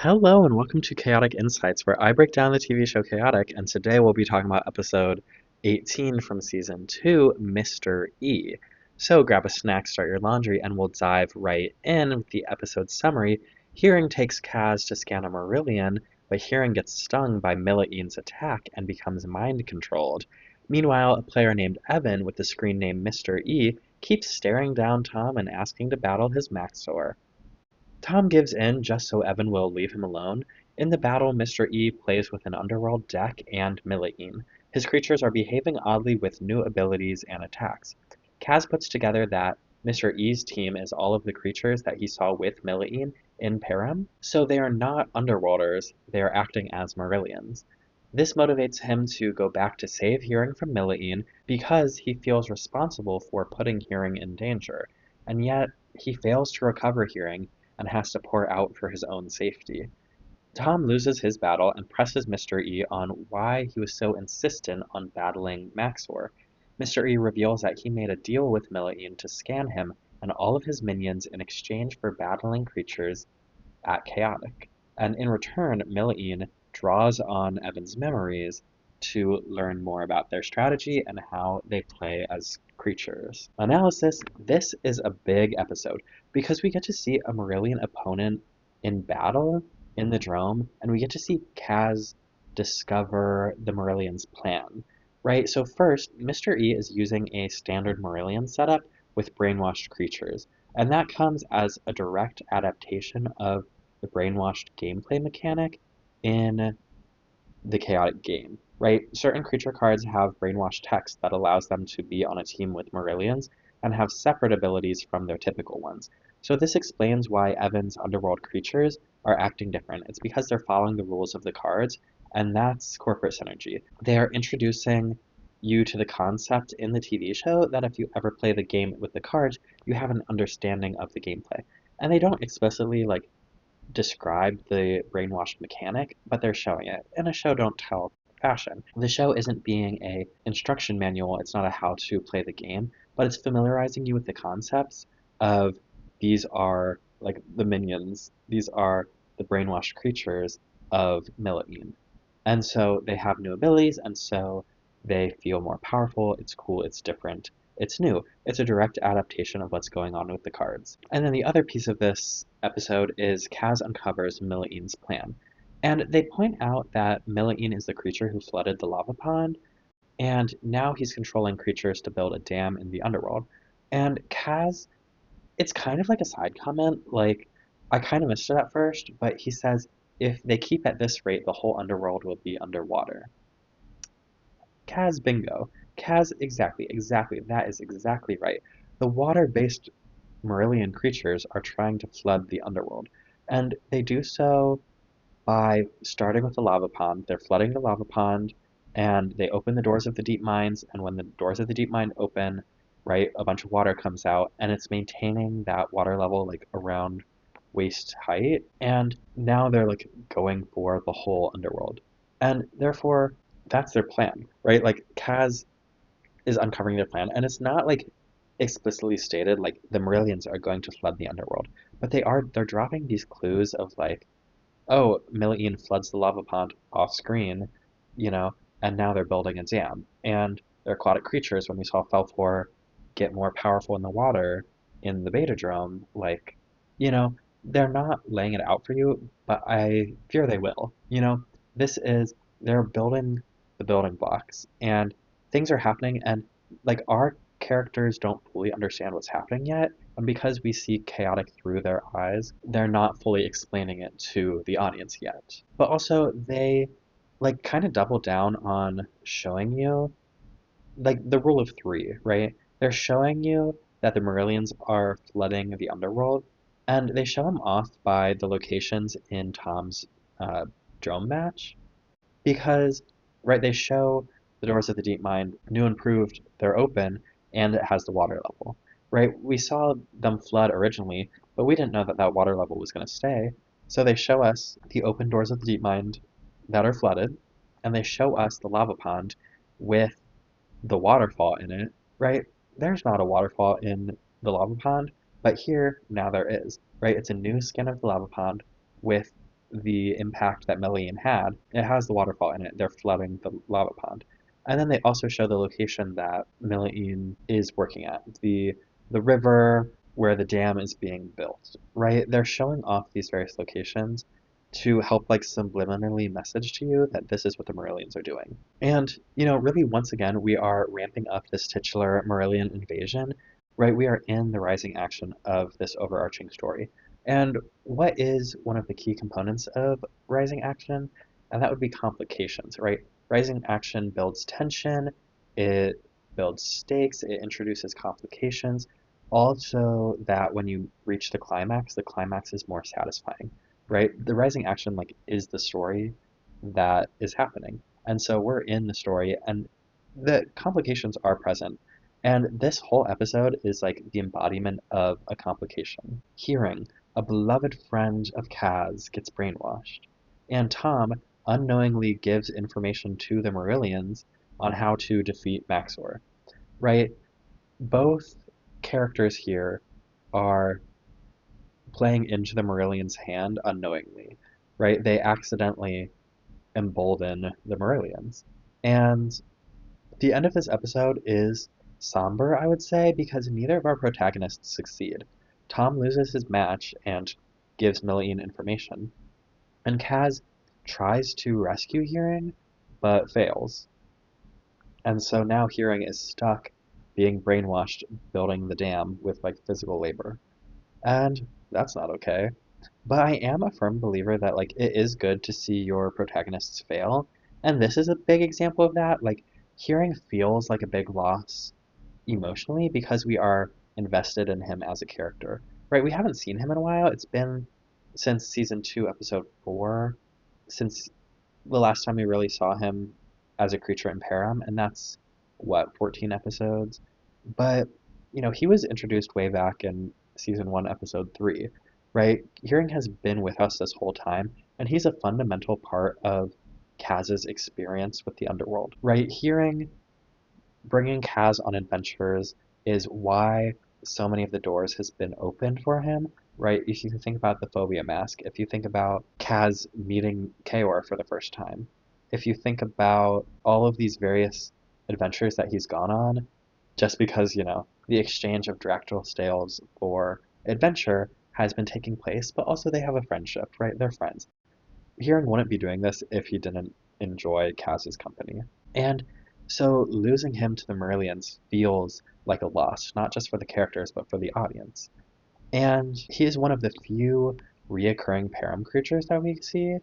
Hello and welcome to Chaotic Insights, where I break down the TV show Chaotic, and today we'll be talking about episode 18 from season 2, Mr. E. So grab a snack, start your laundry, and we'll dive right in with the episode summary. Hearing takes Kaz to scan a Marillion, but Hearing gets stung by Milaene's attack and becomes mind-controlled. Meanwhile, a player named Evan with the screen name Mr. E keeps staring down Tom and asking to battle his Maxor. Tom gives in just so Evan will leave him alone. In the battle, Mr. E plays with an underworld deck and Milaene. His creatures are behaving oddly with new abilities and attacks. Kaz puts together that Mr. E's team is all of the creatures that he saw with Milaene in Param, so they are not underworlders, they are acting as Marillions. This motivates him to go back to save Hearing from Milaene because he feels responsible for putting Hearing in danger, and yet he fails to recover Hearing and has to pour out for his own safety. Tom loses his battle and presses Mr. E on why he was so insistent on battling Maxor. Mr. E reveals that he made a deal with Milaene to scan him and all of his minions in exchange for battling creatures at Chaotic. And in return, Milaene draws on Evan's memories to learn more about their strategy and how they play as creatures. Analysis: this is a big episode because we get to see a Marillion opponent in battle in the Drome, and we get to see Kaz discover the Marillion's plan. Right? So first, Mr. E is using a standard Marillion setup with brainwashed creatures, and that comes as a direct adaptation of the brainwashed gameplay mechanic in the chaotic game, right? Certain creature cards have brainwashed text that allows them to be on a team with Marillions and have separate abilities from their typical ones. So this explains why Evan's underworld creatures are acting different. It's because they're following the rules of the cards, and that's corporate synergy. They are introducing you to the concept in the TV show that if you ever play the game with the cards, you have an understanding of the gameplay. And they don't explicitly describe the brainwashed mechanic, but they're showing it. In a show don't tell fashion. The show isn't being a instruction manual, it's not a how to play the game, but it's familiarizing you with the concepts of these are like the minions, these are the brainwashed creatures of Milaene. And so they have new abilities, and so they feel more powerful, it's cool, it's different, it's new. It's a direct adaptation of what's going on with the cards. And then the other piece of this episode is Kaz uncovers Milaene's plan. And they point out that Milaene is the creature who flooded the lava pond, and now he's controlling creatures to build a dam in the underworld. And Kaz, it's kind of like a side comment, I kind of missed it at first, but he says, if they keep at this rate, the whole underworld will be underwater. Kaz bingo. Kaz, exactly, that is exactly right. The water-based Marillion creatures are trying to flood the underworld, and they do so by starting with the lava pond. They're flooding the lava pond, and they open the doors of the deep mines, and when the doors of the deep mine open, right, a bunch of water comes out, and it's maintaining that water level around waist height, and now they're going for the whole underworld. And therefore, that's their plan, right? Kaz is uncovering their plan, and it's not explicitly stated the Marillions are going to flood the underworld, but they're dropping these clues of oh, Milaene floods the lava pond off screen, you know, and now they're building a dam. And their aquatic creatures, when we saw Felfor get more powerful in the water in the Betadrome, you know, they're not laying it out for you, but I fear they will. This is they're building the building blocks, and things are happening, and our characters don't fully understand what's happening yet, and because we see chaotic through their eyes, they're not fully explaining it to the audience yet. But also they kind of double down on showing you the rule of three, right? They're showing you that the Marillions are flooding the underworld, and they show them off by the locations in Tom's drone match because, right, they show the doors of the deep mine, new improved, they're open, and it has the water level, right? We saw them flood originally, but we didn't know that that water level was going to stay. So they show us the open doors of the deep mine that are flooded, and they show us the lava pond with the waterfall in it, right? There's not a waterfall in the lava pond, but here now there is, right? It's a new skin of the lava pond with the impact that Melian had, it has the waterfall in it. They're flooding the lava pond. And then they also show the location that Melian is working at, the river where the dam is being built, right? They're showing off these various locations to help like subliminally message to you that this is what the Marillions are doing. And, really once again, we are ramping up this titular Marillion invasion, right? We are in the rising action of this overarching story. And what is one of the key components of rising action? And that would be complications, right? Rising action builds tension, it builds stakes, it introduces complications. Also, that when you reach the climax is more satisfying, right? The rising action like is the story that is happening. And so we're in the story and the complications are present. And this whole episode is like the embodiment of a complication. Hearing a beloved friend of Kaz gets brainwashed, and Tom unknowingly gives information to the Marillions on how to defeat Maxor, right? Both characters here are playing into the Marillions' hand unknowingly, right? They accidentally embolden the Marillions. And the end of this episode is somber, I would say, because neither of our protagonists succeed. Tom loses his match and gives Millian information, and Kaz tries to rescue Hearing, but fails. And so now Hearing is stuck being brainwashed building the dam with like physical labor. And that's not okay. But I am a firm believer that like it is good to see your protagonists fail, and this is a big example of that. Like Hearing feels like a big loss emotionally because we are invested in him as a character. Right? We haven't seen him in a while. It's been since season 2, episode 4, since the last time we really saw him as a creature in Param, and that's what, 14 episodes. But he was introduced way back in season 1, episode 3, right? Hearing has been with us this whole time, and he's a fundamental part of Kaz's experience with the underworld, right? Hearing bringing Kaz on adventures is why so many of the doors has been opened for him, right? If you think about the phobia mask, if you think about Kaz meeting Kaor for the first time, if you think about all of these various adventures that he's gone on, just because, the exchange of Dractyl Stales for adventure has been taking place, but also they have a friendship, right? They're friends. Hearing wouldn't be doing this if he didn't enjoy Kaz's company. And so losing him to the Marillions feels like a loss, not just for the characters, but for the audience. And he is one of the few reoccurring Param creatures that we see.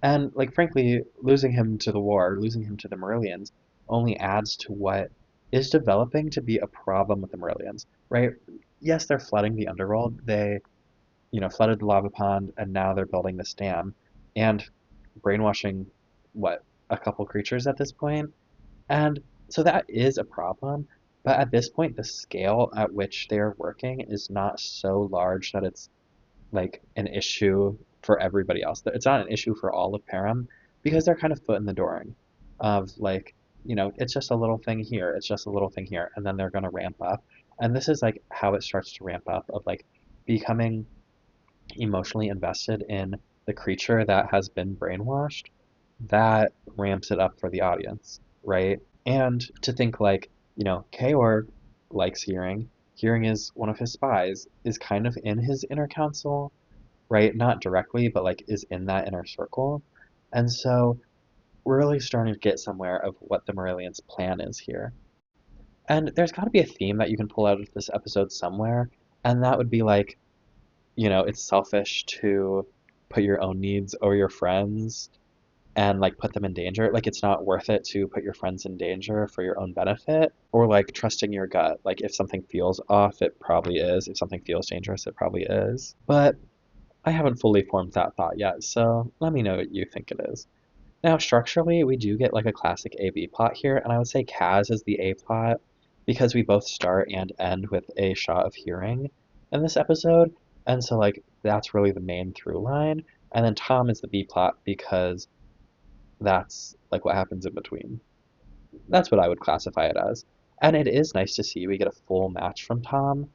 And, like, frankly, losing him to the war, losing him to the Marillions, only adds to what is developing to be a problem with the Marillions, right? Yes, they're flooding the underworld. They, flooded the lava pond, and now they're building this dam. And brainwashing, what, a couple creatures at this point? And so that is a problem, but at this point, the scale at which they are working is not so large that it's like an issue for everybody else. It's not an issue for all of Param because they're kind of foot in the door of like, it's just a little thing here, it's just a little thing here, and then they're going to ramp up. And this is like how it starts to ramp up of like becoming emotionally invested in the creature that has been brainwashed. That ramps it up for the audience, right? And to think like, Kaor likes Hearing. Hearing is one of his spies, is kind of in his inner council, right? Not directly, but like is in that inner circle. And so we're really starting to get somewhere of what the Marillions' plan is here. And there's got to be a theme that you can pull out of this episode somewhere, and that would be like, it's selfish to put your own needs over your friends and like put them in danger. Like it's not worth it to put your friends in danger for your own benefit, or like trusting your gut. Like if something feels off, it probably is. If something feels dangerous, it probably is. But I haven't fully formed that thought yet, so let me know what you think it is. Now, structurally, we do get like a classic A-B plot here, and I would say Kaz is the A plot because we both start and end with a shot of Hearing in this episode, and so like that's really the main through line. And then Tom is the B plot because that's like what happens in between. That's what I would classify it as. And it is nice to see we get a full match from Tom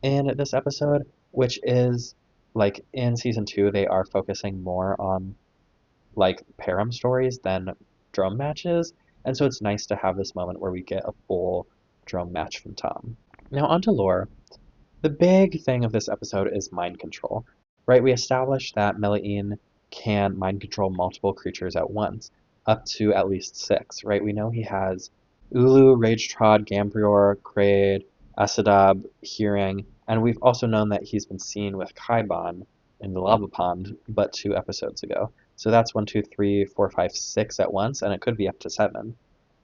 in this episode, which is Like in season 2, they are focusing more on like Param stories than drum matches, and so it's nice to have this moment where we get a full drum match from Tom. Now on to lore. The big thing of this episode is mind control, right? We established that Melaine can mind control multiple creatures at once, up to at least 6, right? We know he has Ulu, Ragetrod, Gambrior, Kraid, Asadab, Hearing, and we've also known that he's been seen with Kaibon in the lava pond, but 2 episodes ago. So that's 1, 2, 3, 4, 5, 6 at once, and it could be up to 7.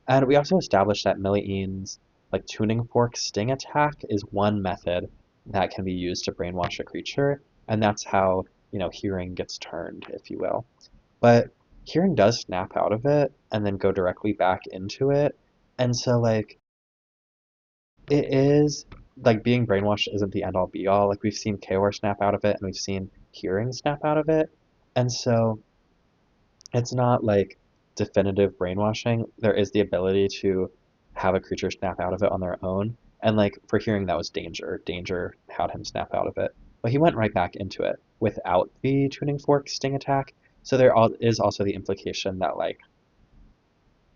And we also established that Millie's like tuning fork sting attack is one method that can be used to brainwash a creature, and that's how, hearing gets turned, if you will. But hearing does snap out of it and then go directly back into it. And so like it is like being brainwashed isn't the end all be all. Like we've seen Kaor snap out of it and we've seen hearing snap out of it. And so it's not like definitive brainwashing. There is the ability to have a creature snap out of it on their own. And like for hearing, that was Danger. Danger had him snap out of it. But he went right back into it without the tuning fork sting attack. So is also the implication that like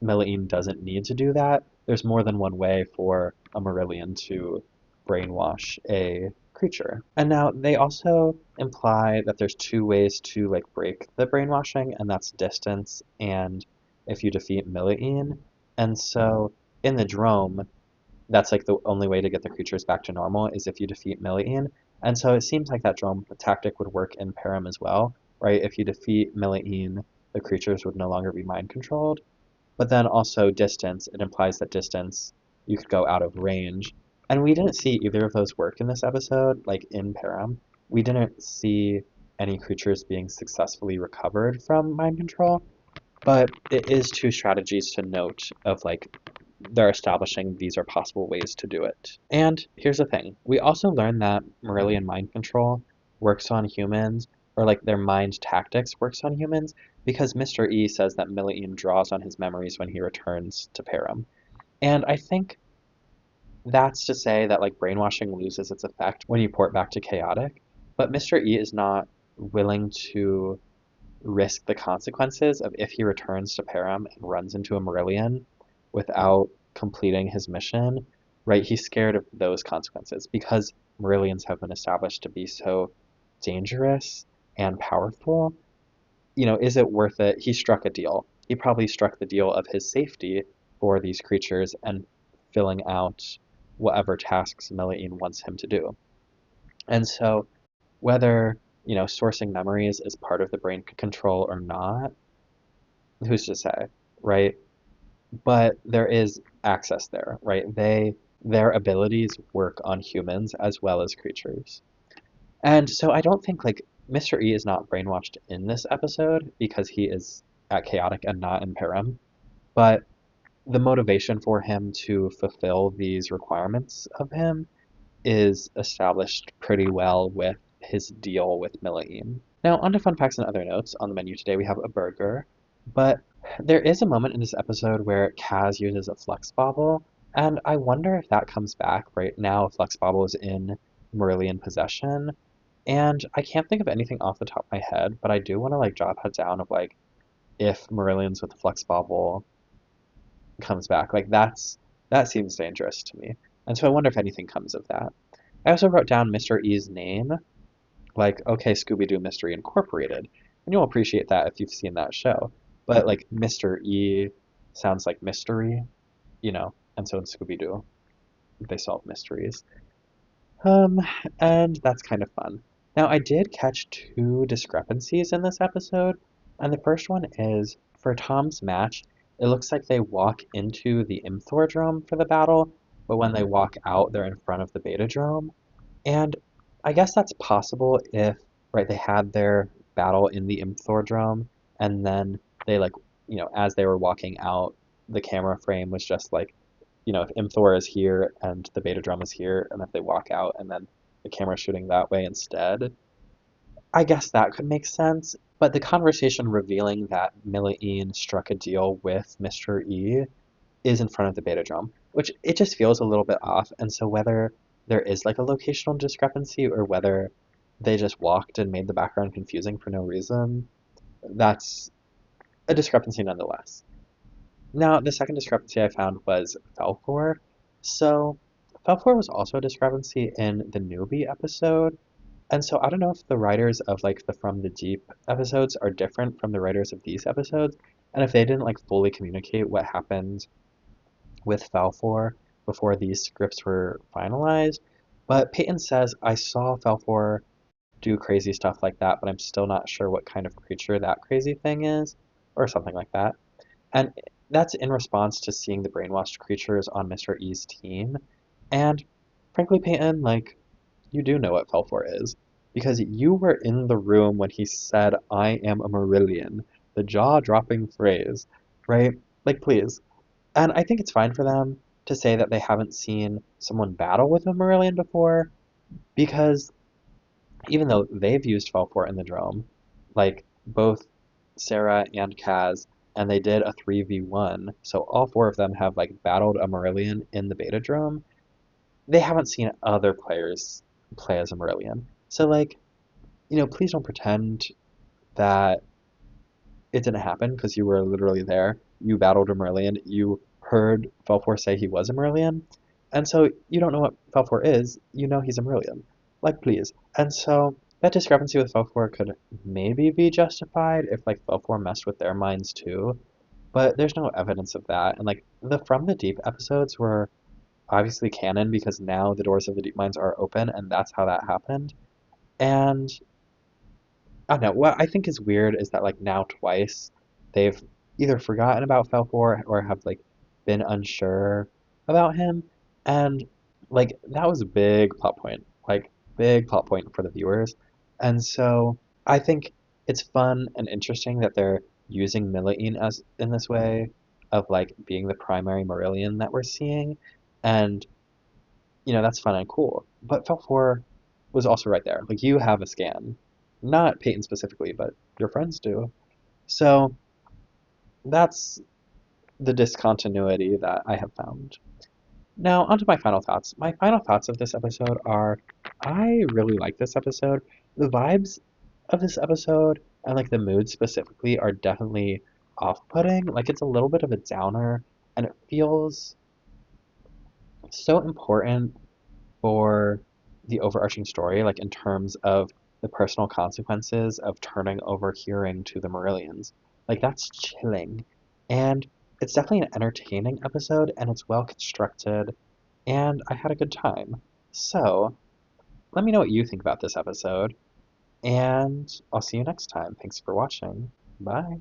Melaine doesn't need to do that. There's more than one way for a Marillion to brainwash a creature. And now they also imply that there's 2 ways to like break the brainwashing, and that's distance and if you defeat Melaine. And so in the Drome, that's like the only way to get the creatures back to normal is if you defeat Melaine. And so it seems like that Drome tactic would work in Param as well, right? If you defeat Melaine, the creatures would no longer be mind controlled. But then also distance, it implies that distance, you could go out of range. And we didn't see either of those work in this episode, like in Param. We didn't see any creatures being successfully recovered from mind control, but it is 2 strategies to note of like they're establishing these are possible ways to do it. And here's the thing, we also learned that Marillion mind control works on humans, or like their mind tactics works on humans, because Mr. E says that Melaine draws on his memories when he returns to Param. And I think that's to say that like brainwashing loses its effect when you port back to Chaotic, but Mr. E is not willing to risk the consequences of if he returns to Param and runs into a Marillion without completing his mission, right? He's scared of those consequences because Marillions have been established to be so dangerous and powerful. Is it worth it? He struck a deal. He probably struck the deal of his safety for these creatures and filling out whatever tasks Melaine wants him to do. And so whether, sourcing memories is part of the brain control or not, who's to say, right? But there is access there, right? Their abilities work on humans as well as creatures. And so I don't think like Mr. E is not brainwashed in this episode because he is at Chaotic and not in Param, but the motivation for him to fulfill these requirements of him is established pretty well with his deal with Melaine. Now, on to fun facts and other notes. On the menu today, we have a burger, but there is a moment in this episode where Kaz uses a Flux Bobble, and I wonder if that comes back right now. Flux Bobble is in Marillion possession, and I can't think of anything off the top of my head, but I do want to like jot that down of like if Marillions with Flux Bobble comes back. Like that seems dangerous to me. And so I wonder if anything comes of that. I also wrote down Mr. E's name, like, okay, Scooby-Doo Mystery Incorporated. And you'll appreciate that if you've seen that show. But like Mr. E sounds like mystery, and so in Scooby-Doo, they solve mysteries. Um, and that's kind of fun. Now, I did catch 2 discrepancies in this episode, and the first one is for Tom's match, it looks like they walk into the Imthordrome for the battle, but when they walk out, they're in front of the Betadrome. And I guess that's possible if, right, they had their battle in the Imthordrome, and then they like, as they were walking out, the camera frame was just like, if Imthor is here and the Betadrome is here, and if they walk out and then the camera's shooting that way instead, I guess that could make sense. But the conversation revealing that Melaine struck a deal with Mr. E is in front of the Betadrome, which it just feels a little bit off. And so whether there is like a locational discrepancy or whether they just walked and made the background confusing for no reason. That's a discrepancy nonetheless. Now, the second discrepancy I found was Falcor. So, Falcor was also a discrepancy in the newbie episode. And so I don't know if the writers of like the From the Deep episodes are different from the writers of these episodes, and if they didn't like fully communicate what happened with Falfor before these scripts were finalized. But Peyton says, I saw Falfor do crazy stuff like that, but I'm still not sure what kind of creature that crazy thing is, or something like that. And that's in response to seeing the brainwashed creatures on Mr. E's team. And frankly, Peyton, like, you do know what Falfor is, because you were in the room when he said, I am a Marillion, the jaw-dropping phrase, right? Like, please. And I think it's fine for them to say that they haven't seen someone battle with a Marillion before, because even though they've used Falfor in the Drome, like both Sarah and Kaz, and they did a 3v1, so all four of them have like battled a Marillion in the Beta Drome, they haven't seen other players play as a Marillion. So like, please don't pretend that it didn't happen because you were literally there. You battled a Marillion. You heard Falfor say he was a Marillion. And so you don't know what Falfor is. You know he's a Marillion. Like, please. And so that discrepancy with Falfor could maybe be justified if, like, Falfor messed with their minds too. But there's no evidence of that. And, like, the From the Deep episodes were obviously canon because now the doors of the Deep Mines are open, and that's how that happened. And I don't know. What I think is weird is that like now twice they've either forgotten about Falcor or have like been unsure about him, and like that was a big plot point, like big plot point for the viewers, and so I think it's fun and interesting that they're using Milaine as in this way of like being the primary Marillion that we're seeing, and that's fun and cool. But Falcor was also right there. Like you have a scan. Not Peyton specifically, but your friends do. So that's the discontinuity that I have found. Now, onto my final thoughts. My final thoughts of this episode are I really like this episode. The vibes of this episode and like the mood specifically are definitely off-putting. Like it's a little bit of a downer and it feels so important for the overarching story, like in terms of the personal consequences of turning over hearing to the Marillions. Like that's chilling. And it's definitely an entertaining episode and it's well constructed and I had a good time. So, let me know what you think about this episode and I'll see you next time. Thanks for watching. Bye.